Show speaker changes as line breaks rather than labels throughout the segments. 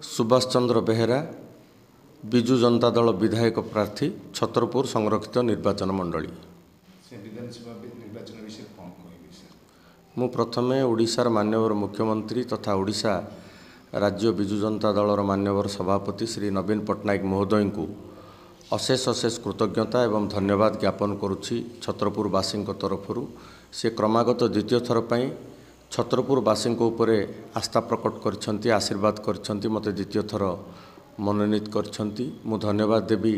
सुभाष चंद्र बेहेरा विजु जनता दल विधायक प्रार्थी छतरपुर संरक्षित निर्वाचन मंडली। मु प्रथमे ओडिशार माननीय मुख्यमंत्री तथा ओडिशा राज्य विजु जनता दलर माननीय सभापति श्री नवीन पट्टनायक महोदय को अशेष अशेष कृतज्ञता एवं धन्यवाद ज्ञापन करुछि छतरपुरवासी तरफ। से क्रमागत द्वितीय थर पर छतरपुरवासी उपरे आस्था प्रकट कर आशीर्वाद कर मते द्वितीय थर मनोनीत करछंती। मु धन्यवाद देवी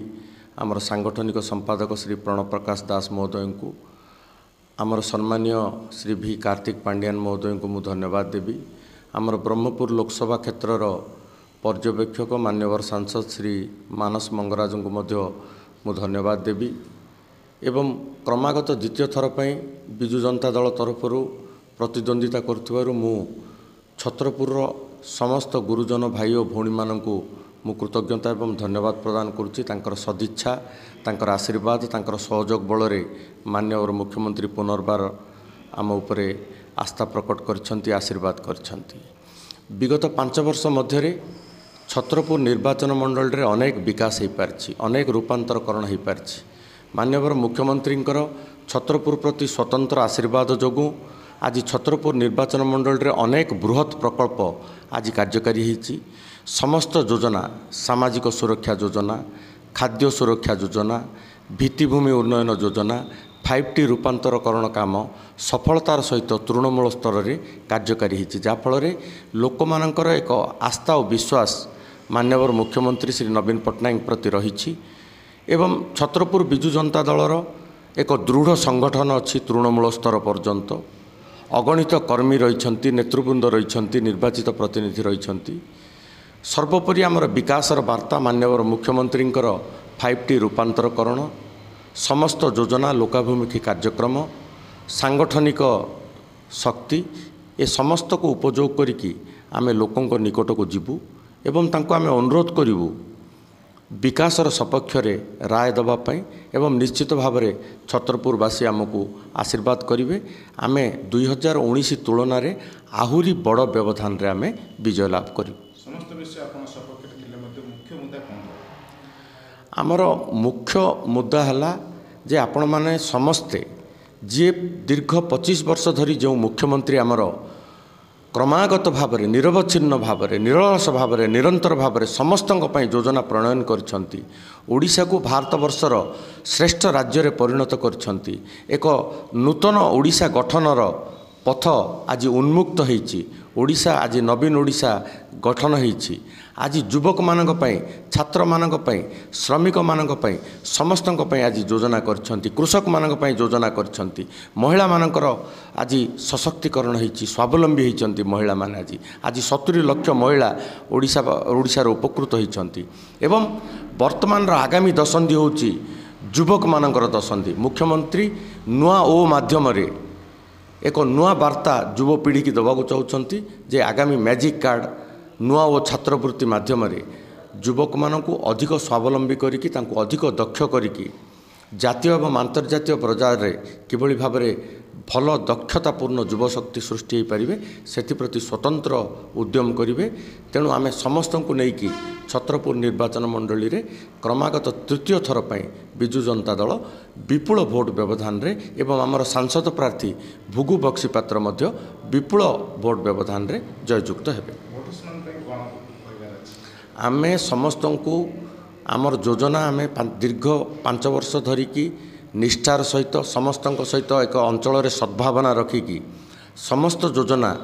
आमर सांगठनिक संपादक श्री प्रणव प्रकाश दास महोदय को, आमर सम्मानीय श्री भी कार्तिक पांड्यान महोदय को मु धन्यवाद देवी। आमर ब्रह्मपुर लोकसभा क्षेत्रर पर्यवेक्षक मान्यवर सांसद श्री मानस मंगराज को मध्य मु धन्यवाद देवी। एवं क्रमागत द्वितीय थर पर विजु जनता दल तरफ प्रतिद्वंदिता करुथिबारु मु छतरपुर समस्त गुरुजन भाई और भौणी माननकु मु कृतज्ञता एवं धन्यवाद प्रदान करुच्ची। तांकर सदिच्छा, तांकर आशीर्वाद, तांकर सहयोग बल माननीय मुख्यमंत्री पुनर्बार आम उपरे आस्था प्रकट करछंती, आशीर्वाद करछंती। विगत 5 वर्ष मध्य छतरपुर निर्वाचन मंडल रे अनेक विकास हो पारछि, अनेक रूपांतरकरण हो पारछि। माननीय मुख्यमंत्री छतरपुर प्रति स्वतंत्र आशीर्वाद जोगु आज छतरपुर निर्वाचन मंडल रे अनेक बृहत प्रकल्प आज कार्यकारी होइछि। समस्त योजना, सामाजिक सुरक्षा योजना, खाद्य सुरक्षा योजना, भित्तिभूमि उन्नयन योजना, 5T रूपांतरकरण काम सफलतार सहित तृणमूल स्तर में कार्यकारी होइछि, जाफल लोक मानकर एक आस्था और विश्वास माननीय मुख्यमंत्री श्री नवीन पट्टनायक प्रति रही। एवं छतरपुर विजु जनता दलर एक दृढ़ संगठन अच्छी तृणमूल स्तर पर्यंत अगणित कर्मी रही, नेतृवृंद रही, निर्वाचित प्रतिनिधि रही। सर्वोपरि आमर विकासर वार्ता माननीय मुख्यमंत्री 5T रूपांतरकरण, समस्त योजना, लोकाभिमुखी कार्यक्रम, सांगठनिक शक्ति ए समस्त को उपयोग करिकी आमे लोकों निकट को जीवु एवं तांको आमे अनुरोध करिवु विकासर सपक्ष राय दवापाई एवं निश्चित भाव में छतरपुरवासी आमको आशीर्वाद करेंगे। आमे 2019 तुलन में आहुरी बड़ व्यवधान रे आमे विजय लाभ करूँ। आमर मुख्य मुद्दा है जे आपण माने समस्ते जी दीर्घ 25 वर्ष धरी जो मुख्यमंत्री आमर क्रमागत भाव में निरवच्छिन्न भाव में निरलस भाव में निरंतर भाव में समस्त योजना प्रणयन करछंती। ओडिशा को भारत वर्षर श्रेष्ठ राज्य रे परिणत करछंती। एक नूतन ओडिशा गठनर पथ आज उन्मुक्त होईछि। ओडिशा आज नवीन ओडिशा गठन होईछि। आज युवक मानक पई, छात्र मानक पई, श्रमिक मानक पई, समस्तक पई आज योजना करछंती। कृषक मानक पई योजना करछंती। महिला मानकर आज सशक्तिकरण होईछि, स्वावलंबी होईछंती महिला माने। आज 70 लाख महिला ओडिशा उपकृत होईछंती। एवं वर्तमान आगामी दशंधि होउछि युवक मानकर दशंधि। मुख्यमंत्री नुआ ओ माध्यम रे एक नुआ वार्ता युवपीढ़ी की देवाक चाहते जे आगामी मैजिक कार्ड नुआ और छात्रवृत्ति माध्यम युवक मानू अधिक स्वावलंबी करिकी तांको अधिक दक्ष करिकी जातीय एवं अंतर्जातीय बजार रे किभली भाव में भल दक्षतापूर्ण युवशक्ति सृष्टि हो पारे से स्वतंत्र उद्यम करेंगे। तेणु आमे समस्त को लेकिन छतरपुर निर्वाचन मंडली रे क्रमागत तृतीय थर पर विजु जनता दल विपुल भोट व्यवधान रे एवं आमर सांसद प्रार्थी भुगु बक्सीपात्र मध्य विपुल भोट व्यवधान रे जययुक्त हेबे। आमे समस्त को आमर योजना आमे दीर्घ 5 वर्ष धरिकी निष्ठार सहित समस्त सहित एक अंचल सद्भावना रखिकी समस्त योजना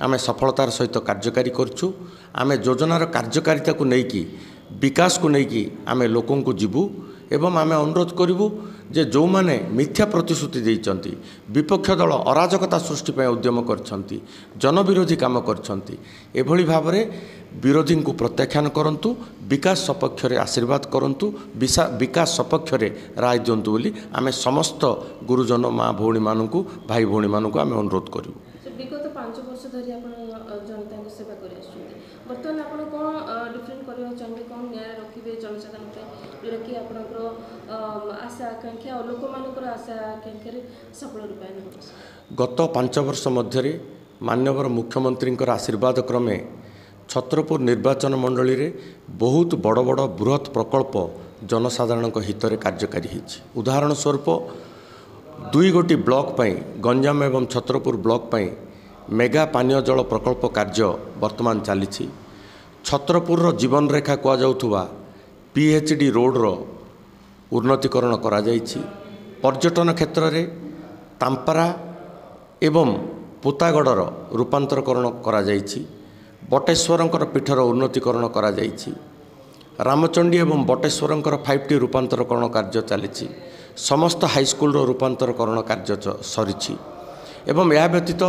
आमे सफलतार सहित कार्यकारी करछु। आमे योजनार कार्यकारिता को लेकिन विकास को लेकिन आमे लोकों को जीवु एवं आमे अनुरोध करूँ जे जो माने मिथ्या प्रतिश्रुति देइचंती, विपक्ष दल अराजकता सृष्टि पर उद्यम करछंती, जनविरोधी काम करछंती, एभली भाव में विरोधी को प्रत्याख्यान करंतु, विकास सपक्ष रे आशीर्वाद करंतु, विकास सपक्ष रे राय दियंतु बोली आमे समस्त गुरुजन माँ भौणी मानू भाई भौणी मानू आमे अनुरोध करूँ।
विगत 5 वर्ष धरी जनता को सेवा कर बर्तमान आप कौन डिफरेंट करवा चाहिए, कौन न्याय रखिए जनसाधारण जोटा कि आपंकर आशा आकांक्षा और लोक मान आशा आकांक्षा सफल रूपायन?
गत 5 वर्ष मध्य माननीय मुख्यमंत्री आशीर्वाद क्रमे छत्रपुर निर्वाचन मंडली रे बहुत बड़ बड़ बृहत प्रकल्प जनसाधारण हित में कार्यकारी होती। उदाहरण स्वरूप 2 गोटी ब्लॉक पई गंजाम एवं छत्रपुर ब्लॉक पई मेगा पानीय जल प्रकल्प कार्य वर्तमान चली। छत्रपुर जीवन रेखा कहुवा PHD रोड रो उन्नतीकरण करा जायछि। पर्यटन क्षेत्र में तांपरा एवं पोतागढ़ रूपांतरकरण करा जायछि। बटेश्वरंकर पीठर उन्नतीकरण करा जायछि। रामचंडी एवं बटेश्वरंकर 5T रूपांतरकरण कार्य चली। समस्त हाईस्कूल रूपांतरकरण कार्य सरी एवं यह व्यतीत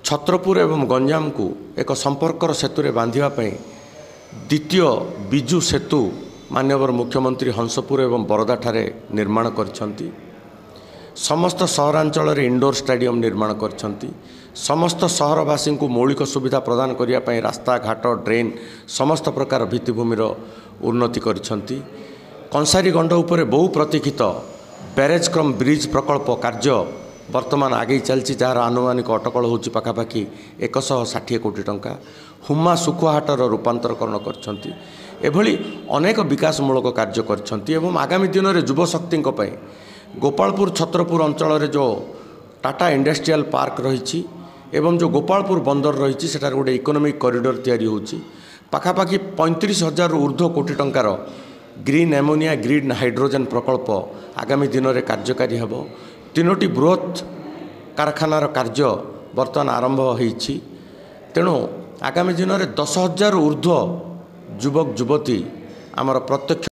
छत्रपुर एवं गंजाम को एक संपर्कर सेतु रे बांधिबा पई द्वितीय बिजु सेतु माननीय मुख्यमंत्री हंसपुर एवं बरदा ठारे निर्माण करछंती। समस्त सहरांचल रे इंडोर स्टेडियम निर्माण करछंती। समस्त सहरवासी को मौलिक सुविधा प्रदान करिया पई रास्ता घाट ड्रेन समस्त प्रकार भित्तिभूमिर उन्नति करछंती। कंसारी गंड उपरे बहु प्रतीक्षित बैरेज क्रम ब्रिज प्रकल्प कार्य वर्तमान आगे चलछि, जार आनुमानिक अटकल होछि पाखापाखि 160 कोटी टंका। हुम्मा सुखुहाटर रूपांतरकरण करछंती। एभली अनेक विकासमूलक कार्य करछंती एवं आगामी दिन में युवशक्ति गोपालपुर छत्रपुर अंचल रे जो टाटा इंडस्ट्रियल पार्क रही एवं जो गोपालपुर बंदर रही सेटार गोटे इकोनॉमिक कॉरिडोर तैयारी होछि। पाखापाखि 35,000 ऊर्ध्व कोटी टंकार ग्रीन एमोनिया ग्रीन हाइड्रोजन प्रकल्प आगामी दिन में कार्यकारी हेबो। 3टी बृहत कारखानार कार्य वर्तमान आरंभ होइछि। तेणु आगामी दिन में 10,000 ऊर्ध्व युवक युवती आमर प्रत्यक्ष